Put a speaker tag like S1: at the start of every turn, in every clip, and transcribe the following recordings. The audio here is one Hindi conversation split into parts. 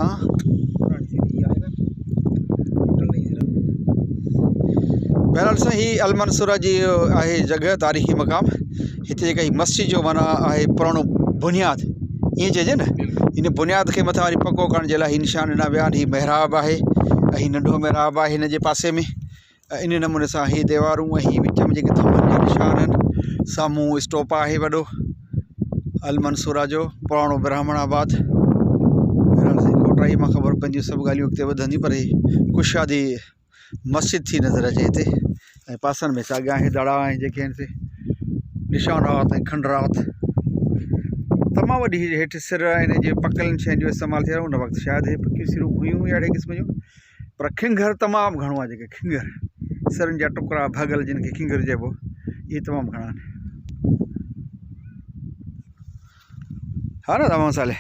S1: हाँ बहरहाल सां ही अलमनसूरा जी आहे जगह तारीख़ी मक़ाम। हिते जेका ही मस्जिद जो माना आहे पुराणो बुनियाद ईअं चइजे न, इन बुनियाद खे मथां वरी पको करण जे लाइ ही निशान ॾिना विया आहिनि। ही महराब आहे ऐं ही नंढो महराब आहे हिन जे पासे में। इन नमूने सां ही दीवारूं ऐं ही विच में जेके थंभनि जा निशान आहिनि। साम्हूं स्टॉप आहे वॾो अलमनसूरा जो पुराणो ब्राह्मणाबाद। कोटराई मां ख़बर पवंदियूं सभु ॻाल्हियूं अॻिते वधंदियूं, पर ही कुशादी मस्जिद थी नज़र अचे हिते। ऐं पासनि में साॻिया हे दड़ा ऐं जेके आहिनि से निशानात ऐं खंडरात। तमामु वॾी हेठि सिर हिन जे पकियलनि शयुनि जो इस्तेमालु थियो। उन वक़्तु शायदि हे पकियूं सिरूं हुयूं अहिड़े क़िस्म जूं, पर खिंगर तमामु घणो आहे। जेके खिंगर सिरनि जा टुकड़ा भॻल जिन खे खिंगर चइबो, इहे तमामु घणा आहिनि। हा न तमामु साले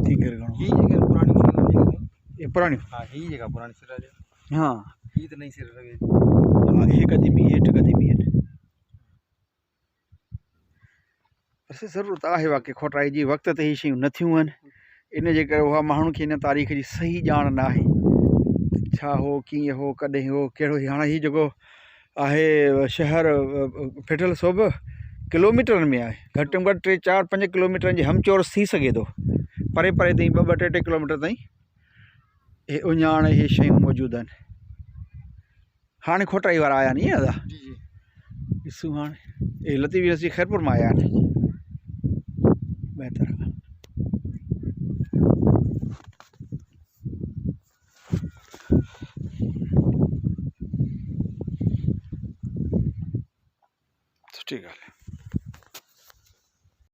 S1: खिंगर घणो ये पुरानी
S2: हाँ ही जगह पुरानी सिर है।
S1: हाँ
S2: ये तो नहीं सिर लगे।
S1: हाँ ये कदीमी हेठ कदीमी है। बस ज़रूरत आहे वाक़ई खोटाई जी। वक़्त ते ही शयूं न थियूं आहिनि, इन जे करे उहा माण्हुनि खे इन तारीख़ जी सही ॼाण न आहे। छा हो, कीअं हो, कॾहिं हो, कहिड़ो। हाणे हीअ जेको आहे शहर फिटल सोभ किलोमीटरनि में आहे। घटि में घटि 3-4-5 किलोमीटरनि जी हमचोरस थी सघे थो। परे परे ताईं 2-2 3 किलोमीटर ताईं हे उञाण इहे शयूं मौजूदु आहिनि। हाणे खोटाई वारा आया नी दादा, ॾिसूं हाणे हे लतीफ़ नसीर ख़ैरपुर मां आया आहिनि। बहितर